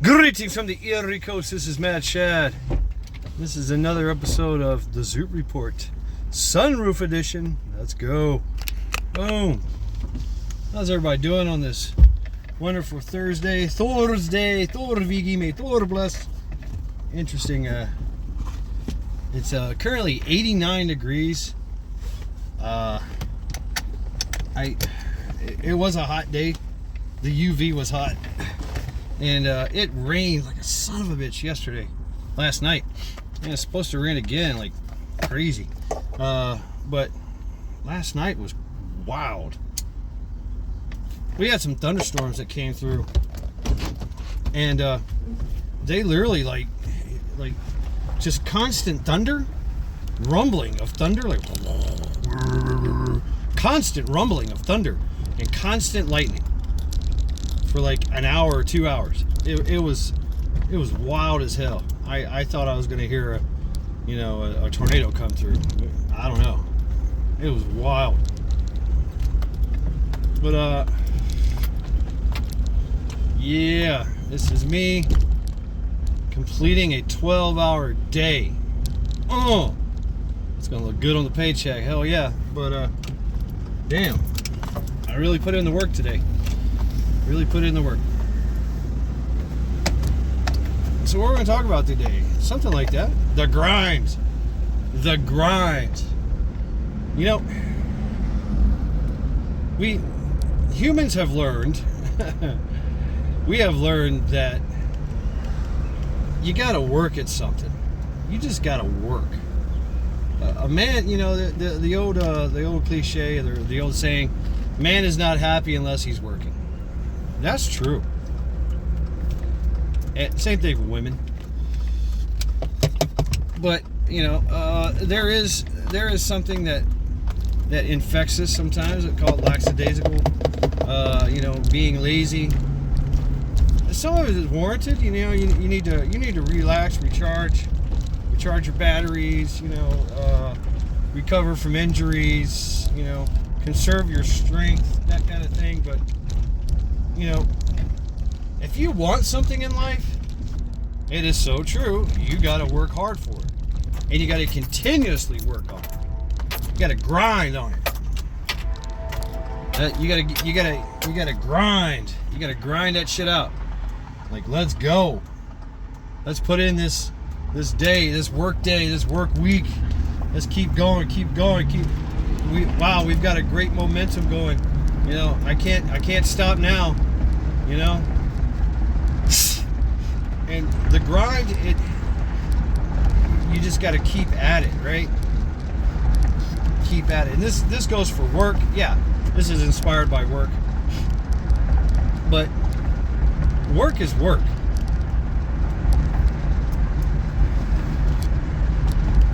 Greetings from the Erie Coast. This is Matt Shad. This is another episode of the Zoot Report, Sunroof edition. Let's go. Boom. How's everybody doing on this wonderful Thursday? Thor Vigi me, Thor bless. Interesting. It's currently 89 degrees. It was a hot day. The UV was hot, and it rained like a son of a bitch last night, and it's supposed to rain again like crazy. But last night was wild. We had some thunderstorms that came through, and they literally like just constant thunder, rumbling of thunder, like constant rumbling of thunder and constant lightning for like an hour or 2 hours. It was wild as hell. I thought I was gonna hear a tornado come through. I don't know. It was wild. But yeah, this is me completing a 12-hour day. Oh, it's gonna look good on the paycheck. Hell yeah. But damn, I really put in the work today. Really put in the work. So what we're going to talk about today, something like that. The grind. The grind. You know, we humans have learned, we have learned that you got to work at something. You just got to work. A man, the old cliche, the old saying, man is not happy unless he's working. That's true. And same thing for women. But there is something that infects us sometimes. It's called lackadaisical. Being lazy. Some of it is warranted. You need to relax, recharge your batteries. Recover from injuries. Conserve your strength, that kind of thing. But if you want something in life, it is so true, you got to work hard for it, and you got to continuously work on it. You got to grind on it. You got to grind. You got to grind that shit out. Like, let's go. Let's put in this day, this work day, this work week. Let's keep going. We've got a great momentum going. I can't stop now. And the grind, you just got to keep at it, right? Keep at it. And this goes for work. Yeah, this is inspired by work. But work is work.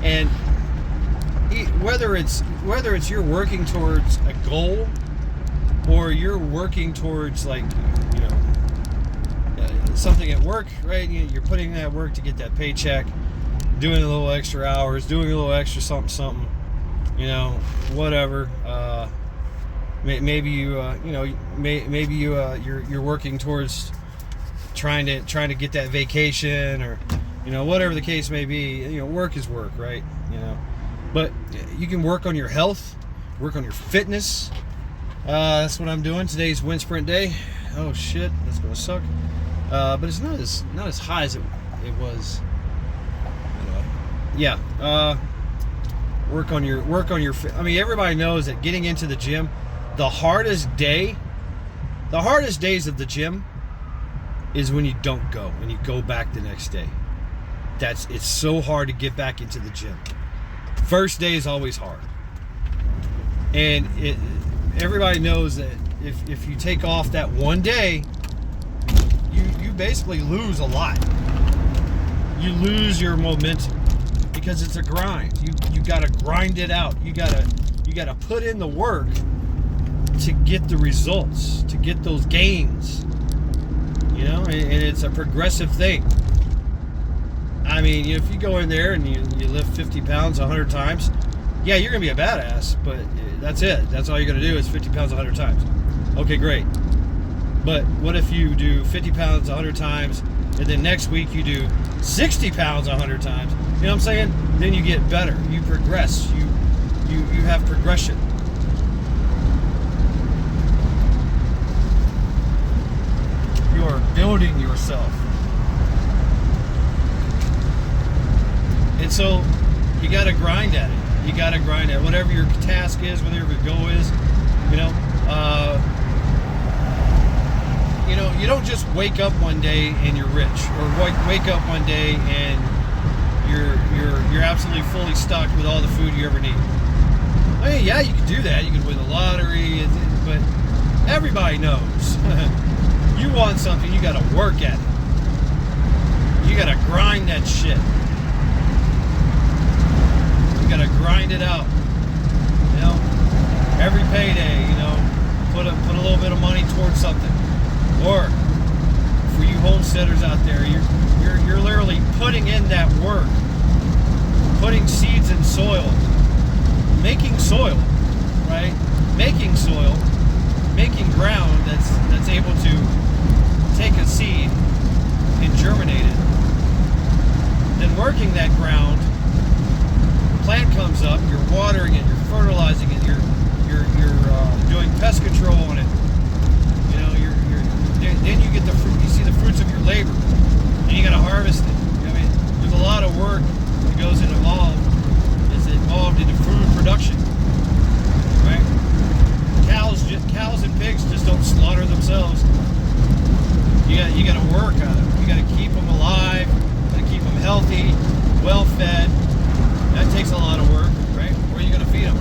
And whether it's you're working towards a goal, or you're working towards something at work, right? You're putting in that work to get that paycheck, doing a little extra hours, doing a little extra something, whatever. Maybe you're working towards trying to get that vacation, or whatever the case may be. Work is work, right? But you can work on your health, work on your fitness. That's what I'm doing. Today's wind sprint day. Oh shit, that's gonna suck. But it's not as high as it was. Work on your. I mean, everybody knows that getting into the gym, the hardest days of the gym is when you don't go, when you go back the next day. It's so hard to get back into the gym. First day is always hard, and everybody knows that if you take off that one day, you basically lose a lot. You lose your momentum because it's a grind. You got to grind it out. You got to put in the work to get the results, to get those gains. And it's a progressive thing. I mean, if you go in there and you lift 50 pounds 100 times, yeah, you're going to be a badass, but that's it. That's all you're going to do is 50 pounds 100 times. Okay, great. But what if you do 50 pounds 100 times, and then next week you do 60 pounds 100 times? You know what I'm saying? Then you get better. You progress. You have progression. You are building yourself. And so you got to grind at it. You got to grind at whatever your task is, whatever your goal is. You don't just wake up one day and you're rich, or wake up one day and you're absolutely fully stocked with all the food you ever need. I mean, yeah, you can do that. You can win the lottery, but everybody knows you want something, you got to work at it. You got to grind that shit. You got to grind it out. Every payday, put a little bit of money towards something. Or for you homesteaders out there, you're literally putting in that work, putting seeds in soil, making soil, right? Making soil, making ground that's able to take a seed and germinate it. Then working that ground, plant comes up, you're watering it, you're fertilizing it, you're doing pest control on it. Then you get the fruit. You see the fruits of your labor, and you got to harvest it. I mean, there's a lot of work that goes involved into food production, right? Cows and pigs just don't slaughter themselves. You got to work on them. You got to keep them alive. You got to keep them healthy, well fed. That takes a lot of work, right? Where are you going to feed them?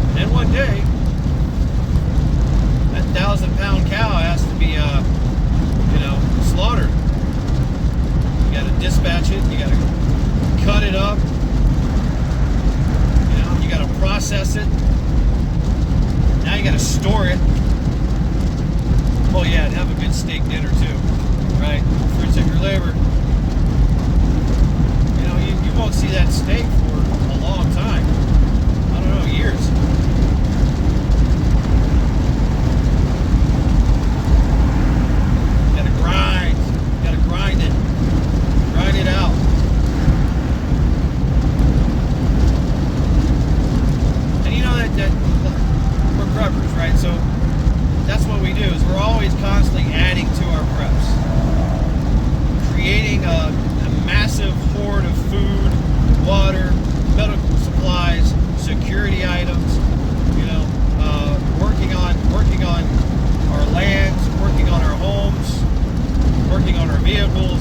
And then one day, 1,000-pound cow has to be, slaughtered. You got to dispatch it. You got to cut it up. You got to process it. Now you got to store it. Oh yeah, and have a good steak dinner too, right? Fruits of your labor. You won't see that steak for a long time. I don't know, years. Grind it out. And that we're preppers, right? So that's what we do, is we're always constantly adding to our preps. Creating a massive hoard of food, water, medical supplies, security items, working on our lands, working on our homes, working on our vehicles,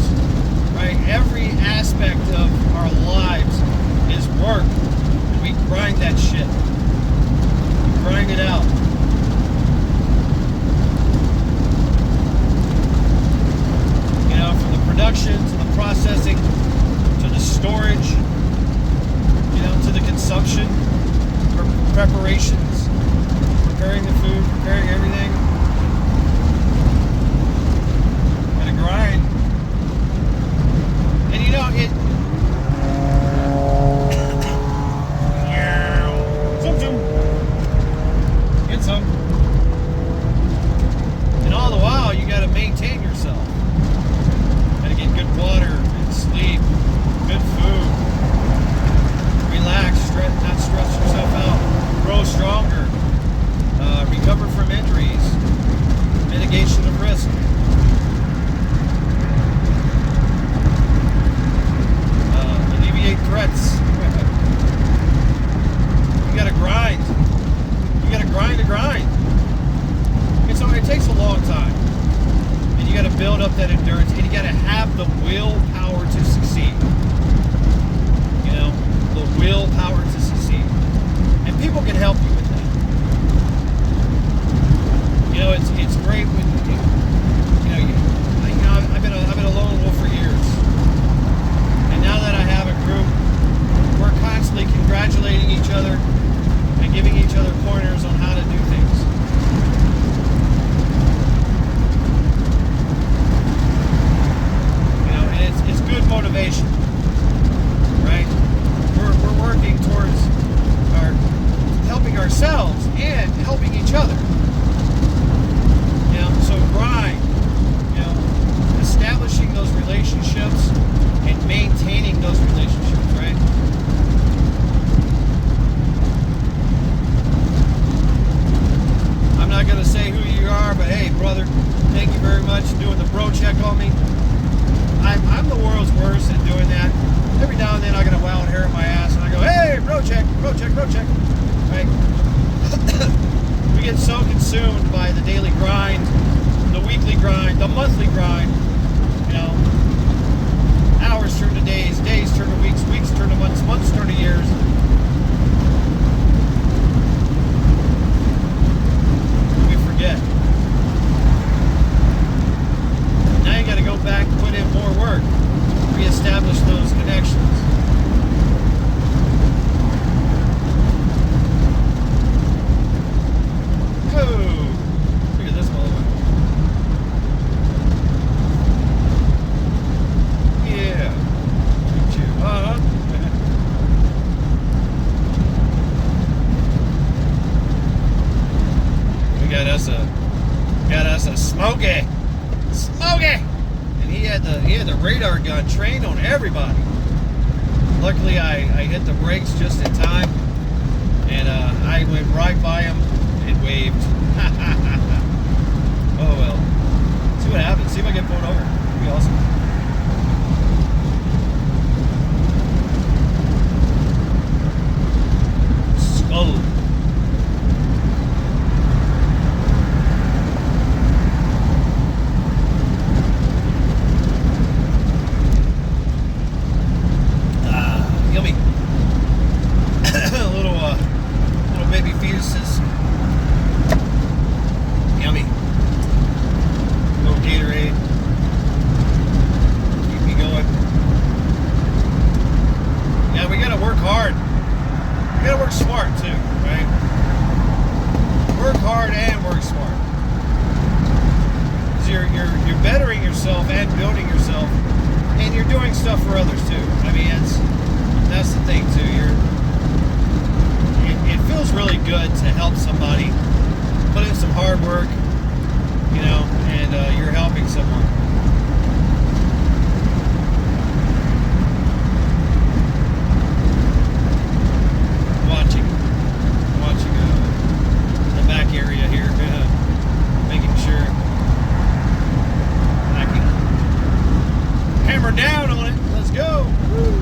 right? Every aspect of our lives is work. And we grind that shit. We grind it out. From the production to the processing to the storage, to the consumption, preparations, preparing the food, preparing everything. Gotta grind. And it get some. And all the while you gotta maintain yourself. Gotta get good water, good sleep, good food. Relax, not stress yourself out. Grow stronger. Recover from injuries. Mitigation of risk. Alleviate threats. You gotta grind. You gotta grind to grind. And so it takes a long time. And you gotta build up that endurance, and you gotta have the willpower to succeed. The willpower to succeed. And people can help you with that. It's great when I've been a lone wolf for years. And now that I have a group, we're constantly congratulating each other and giving each other pointers on how to do things. And it's good motivation, right? We're working towards helping ourselves and much doing the bro check on me. I'm the world's worst at doing that. Every now and then I get a wild hair in my ass and I go, hey, bro check, bro check, bro check. Right? We get so consumed by the daily grind, the weekly grind, the monthly grind. You know, hours turn to days, days turn to weeks, weeks turn to months, months turn to years. We forget. Now you got to go back and put in more work, reestablish those connections. Smokey, and he had the radar gun trained on everybody. Luckily, I hit the brakes just in time, and I went right by him and waved. Oh well. See what happens. See if I get pulled over. It'd be awesome. Skull. You're bettering yourself and building yourself, and you're doing stuff for others too. I mean, that's the thing too. It feels really good to help somebody, put in some hard work, you know, and you're helping someone. Watching the back area here, making sure. Hammer down on it. Let's go. Woo.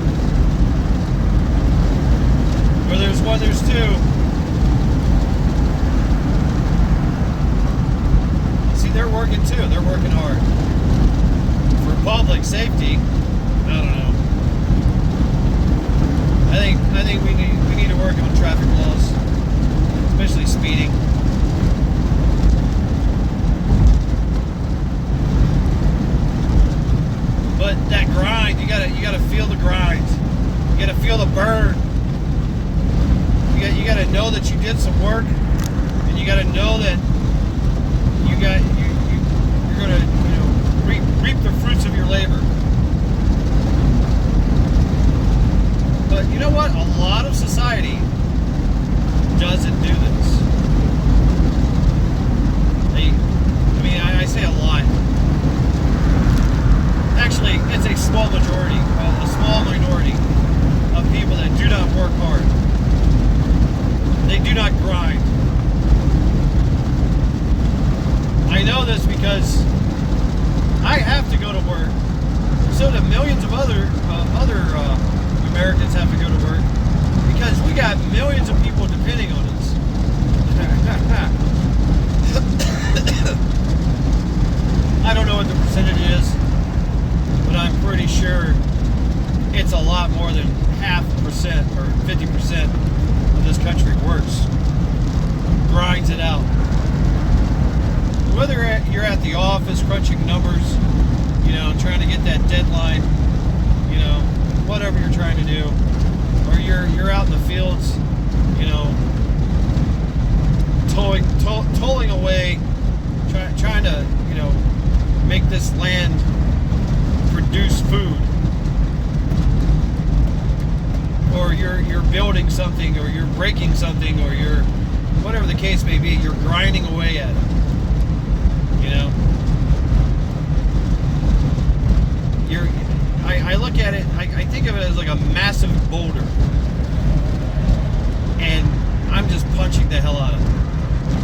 Where there's one, there's two. See, they're working too. They're working hard. For public safety, I don't know. I think we need to work on traffic laws, especially speeding. But that grind, you gotta feel the grind. You gotta feel the burn. You gotta know that you did some work, and you gotta know that you're gonna reap the fruits of your labor. But you know what? A lot of society doesn't do this. I say a lot. Actually, it's a small majority, a small minority of people that do not work hard. They do not grind. I know this because I have to go to work. So do millions of other Americans have to go to work because we got millions of people depending on us. I don't know what the percentage is, but I'm pretty sure it's a lot more than 0.5% or 50% of this country works, grinds it out. Whether you're at the office crunching numbers, you know, trying to get that deadline, you know, whatever you're trying to do, or you're out in the fields, you know, tolling away, trying to, you know, make this land produce food, or you're building something, or you're breaking something, or you're whatever the case may be, you're grinding away at it. You know, I look at it, I think of it as like a massive boulder, and I'm just punching the hell out of it.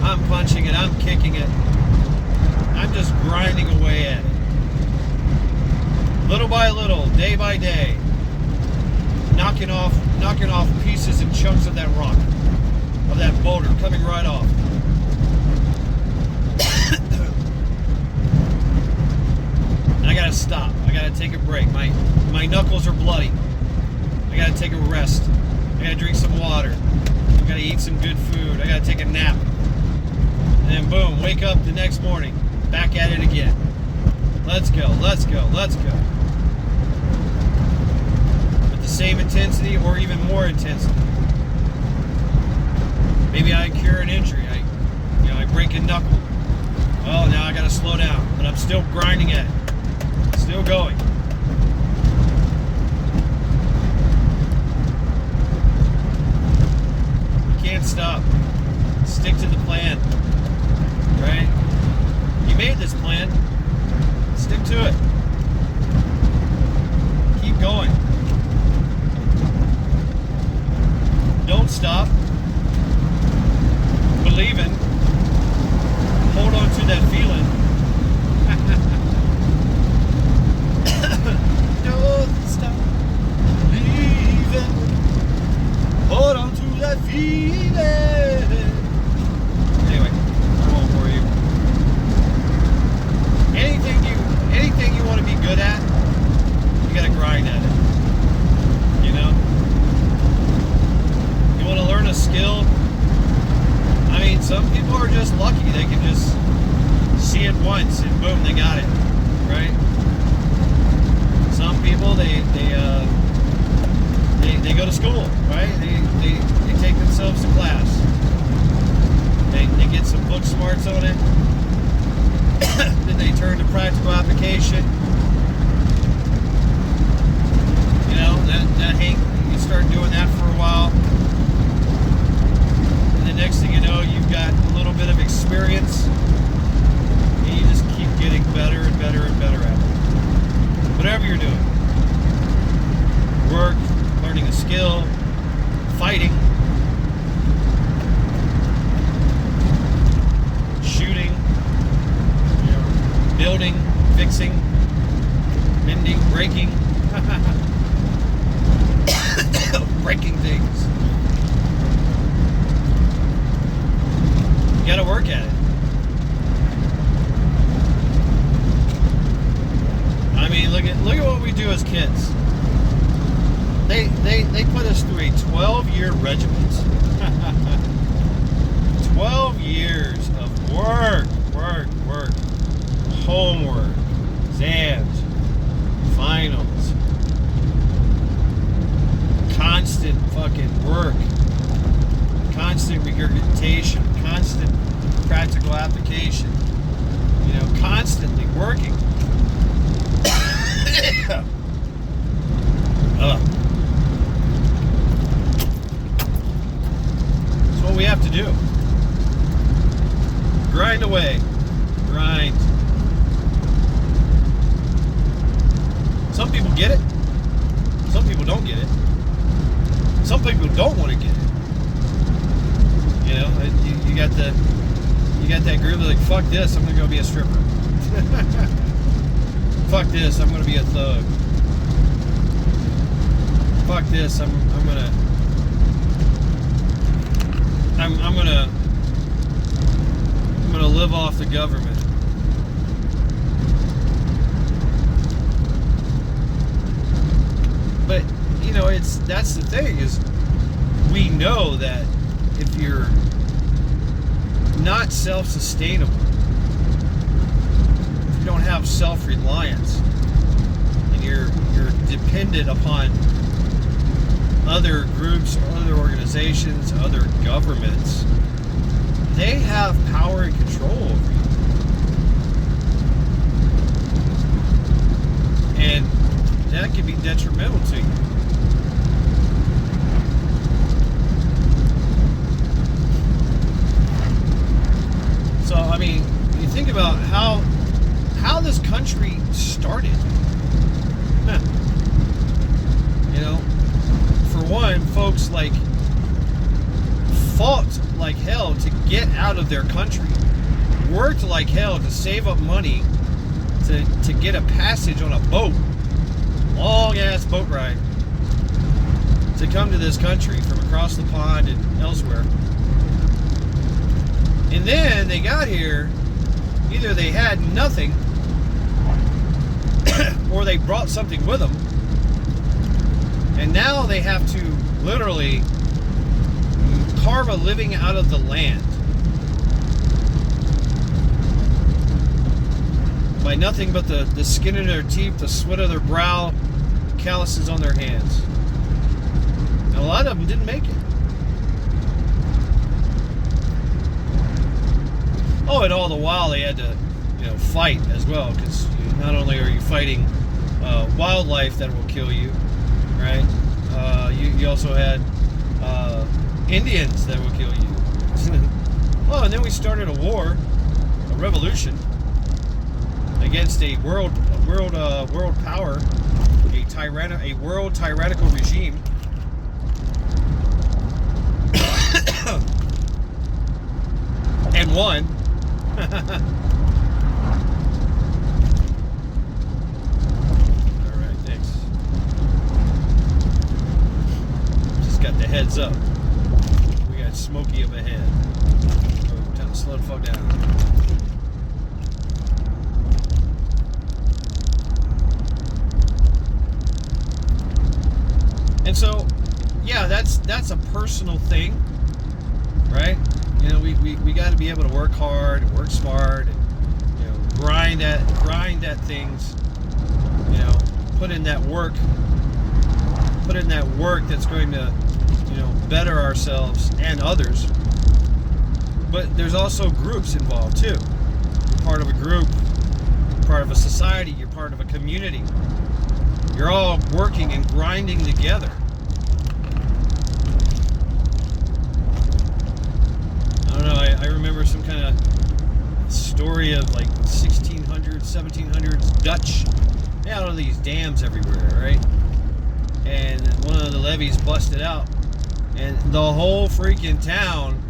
I'm punching it, I'm kicking it. I'm just grinding away at it. Little by little, day by day, knocking off pieces and chunks of that rock, of that boulder coming right off. I gotta stop. I gotta take a break. My knuckles are bloody. I gotta take a rest. I gotta drink some water. I gotta eat some good food. I gotta take a nap. And then boom, wake up the next morning, back at it again. Let's go, let's go, let's go. With the same intensity or even more intensity. Maybe I cure an injury. I break a knuckle. Oh, now I gotta slow down, but I'm still grinding at it. Still going. You can't stop. Stick to the plan. Right? You made this plan. Stick to it. Keep going. Don't stop. Believing. Hold on to that feeling. Don't stop believing. Hold on to that feeling. Anyway, I won't bore you. Anything you want to be good at, you gotta grind at it. You know? You want to learn a skill? I mean, some people are just lucky. They can just see it once and boom, they got it. Right? Some people they go to school, right? They take themselves to class. They get some book smarts on it. Then they turn to practical application. You know, that you start doing that for a while. And the next thing you know, you've got a little bit of experience. And you just keep getting better and better and better at it. Whatever you're doing. Work, learning a skill, fighting, shooting, building, fixing, mending, breaking, breaking things. You gotta work at it. I mean, look at what we do as kids. They put us through a 12-year regiment. 12 years of work, homework, exams, finals, constant fucking work, constant regurgitation, constant practical application, you know, constantly working. That's what we have to do. Grind away. Grind. Some people get it. Some people don't get it. Some people don't want to get it. You know, you got that group that's like, fuck this, I'm gonna go be a stripper. Fuck this, I'm gonna be a thug. Fuck this, I'm gonna live off the government. But you know, that's the thing, is we know that if you're not self-sustainable, if you don't have self-reliance, and you're dependent upon other groups, other organizations, other governments, they have power and control over you. And that can be detrimental to you. So, I mean, you think about how this country started. You know, for one, folks fought like hell to get out of their country. worked like hell to save up money to get a passage on a boat, long ass boat ride, to come to this country from across the pond and elsewhere. And then they got here, either they had nothing or they brought something with them, and now they have to literally carve a living out of the land by nothing but the skin of their teeth, the sweat of their brow, calluses on their hands. And a lot of them didn't make it. Oh, and all the while they had to, fight as well, because not only are you fighting wildlife that will kill you, right? You also had Indians that will kill you. Oh, and then we started a war, a revolution against a world power, a world tyrannical regime. And won. Alright, thanks. Just got the heads up. We got Smokey up ahead. Oh, time to slow the fuck down. And so, yeah, that's a personal thing, right? We got to be able to work hard and work smart and grind at things. Put in that work that's going to better ourselves and others. But there's also groups involved too. You're part of a group, you're part of a society, you're part of a community. You're all working and grinding together. I don't know, I remember some kind of story of like 1600s, 1700s Dutch. They had all these dams everywhere, right? And one of the levees busted out, and the whole freaking town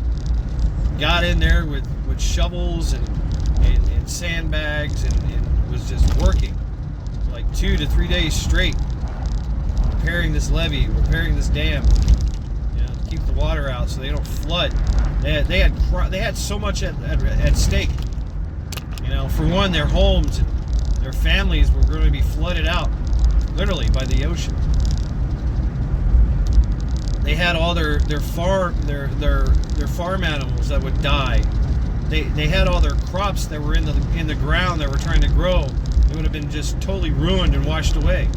got in there with shovels and sandbags and was just working like 2 to 3 days straight, repairing this levee, repairing this dam, to keep the water out so they don't flood. They had so much at stake. For one, their homes and their families were going to be flooded out, literally, by the ocean. They had all their farm animals that would die. They had all their crops that were in the ground that were trying to grow. It would have been just totally ruined and washed away.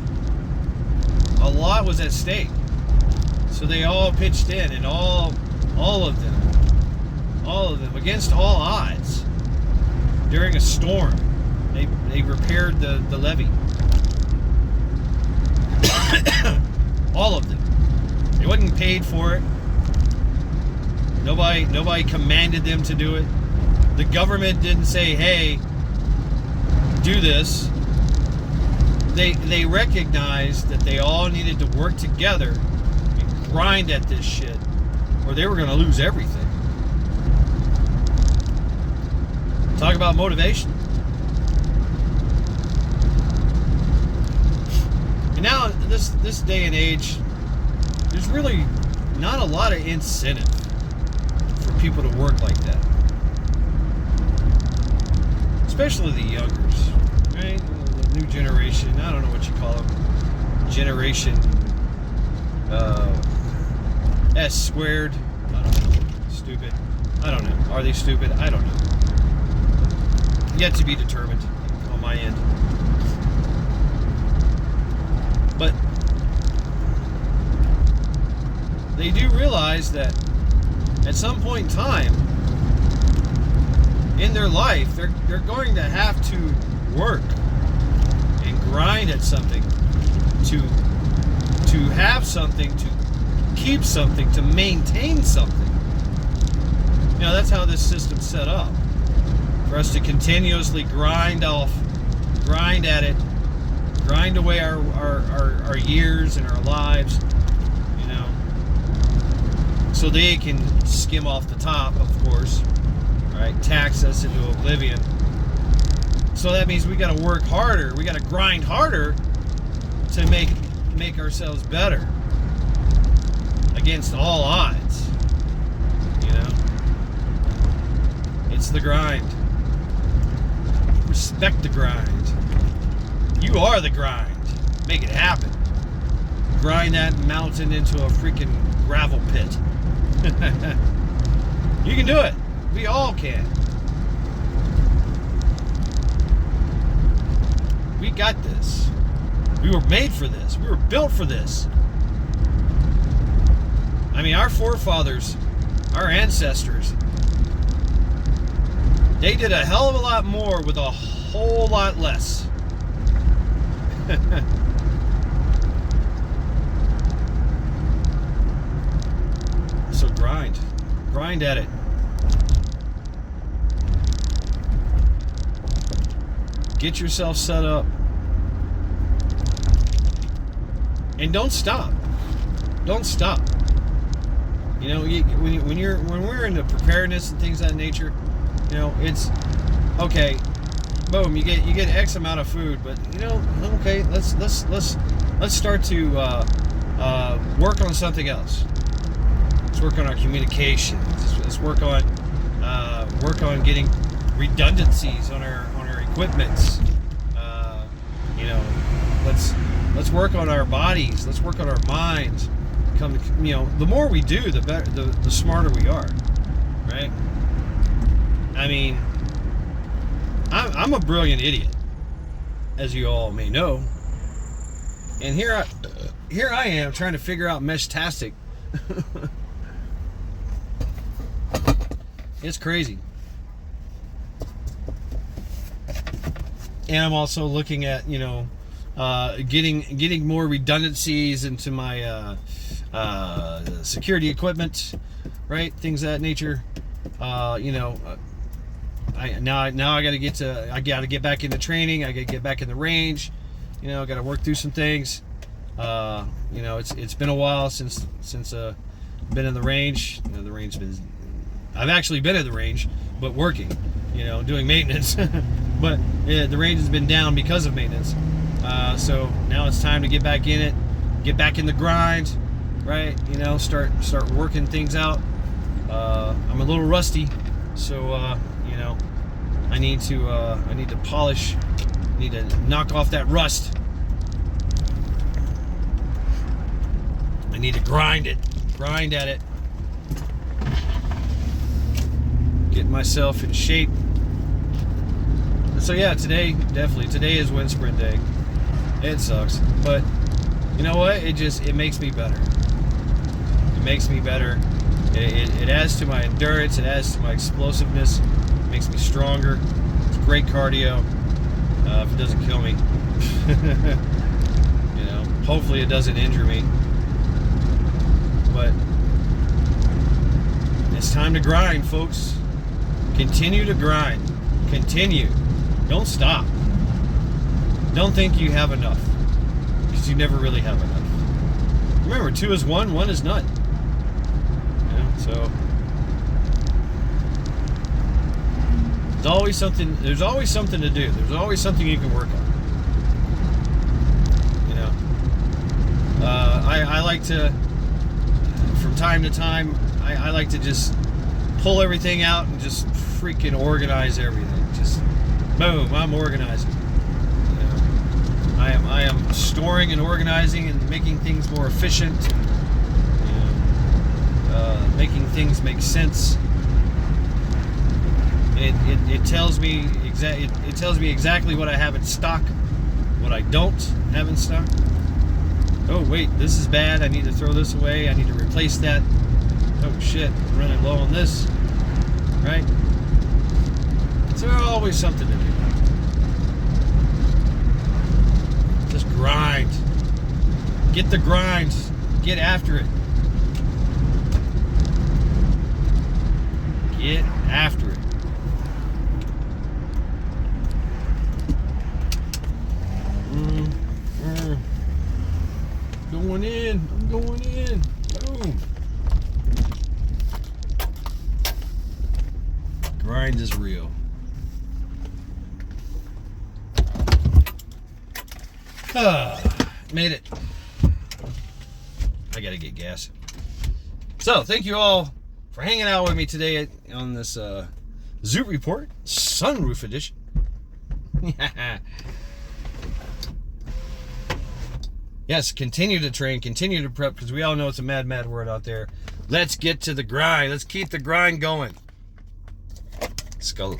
A lot was at stake. So they all pitched in, and all of them, against all odds, during a storm, they repaired the levee. All of them. They wasn't paid for it. Nobody commanded them to do it. The government didn't say, hey, do this. They recognized that they all needed to work together and grind at this shit, or they were going to lose everything. Talk about motivation. And now, this day and age, there's really not a lot of incentive for people to work like that. Especially the youngers, right? The new generation, I don't know what you call them. Generation S squared. I don't know. Stupid. I don't know. Are they stupid? I don't know. Yet to be determined on my end. But they do realize that at some point in time in their life, they're going to have to work and grind at something to have something, to keep something, to maintain something. That's how this system's set up. For us to continuously grind at it, grind away our years and our lives, so they can skim off the top, of course, right? Tax us into oblivion. So that means we got to work harder. We got to grind harder to make ourselves better against all odds. You know, it's the grind. Respect the grind. You are the grind. Make it happen. Grind that mountain into a freaking gravel pit. You can do it. We all can. We got this. We were made for this. We were built for this. I mean, our forefathers, our ancestors, they did a hell of a lot more with a whole lot less. So grind. Grind at it. Get yourself set up. And don't stop. Don't stop. You know, when we're into preparedness and things of that nature, you know, it's okay. Boom, you get X amount of food, but you know, okay, let's start to work on something else. Let's work on our communications. Let's work on getting redundancies on our equipments. You know, let's work on our bodies. Let's work on our minds. You know, the more we do, the better, the smarter we are, right? I mean, I'm a brilliant idiot, as you all may know, and here I am trying to figure out Meshtastic. It's crazy. And I'm also looking at, you know, getting more redundancies into my security equipment, right? Things of that nature. You know, I got to get back into training. I got to get back in the range. You know, I got to work through some things. You know, it's been a while since been in the range. You know, the range been. I've actually been in the range, but working. You know, doing maintenance. But yeah, the range has been down because of maintenance. So now it's time to get back in it, get back in the grind, right? You know, start working things out. I'm a little rusty, so you know, I need to polish, need to knock off that rust. I need to grind at it, get myself in shape. So yeah, today is wind sprint day. It sucks, but you know what? It makes me better. It makes me better. It adds to my endurance. It adds to my explosiveness. It makes me stronger. It's great cardio. If it doesn't kill me, you know. Hopefully, it doesn't injure me. But it's time to grind, folks. Continue to grind. Continue. Don't stop. Don't think you have enough, because you never really have enough. Remember, 2 is 1, 1 is none. You know, so there's always something to do. There's always something you can work on. You know, I like to, from time to time, I like to just pull everything out and just freaking organize everything. Just boom, I'm organizing. You know, I am storing and organizing and making things more efficient. You know, making things make sense. It tells me exactly what I have in stock, what I don't have in stock. Oh wait, this is bad. I need to throw this away. I need to replace that. Oh shit, I'm running low on this. Right? So there's always something to do. Just grind. Get the grind. Get after it. Get after it. Going in. I'm going in. Boom. Grinding. real. Made it. I gotta get gas. So, thank you all for hanging out with me today on this Zoot Report, Sunroof Edition. Yes, continue to train, continue to prep, because we all know it's a mad, mad world out there. Let's get to the grind. Let's keep the grind going. Skull.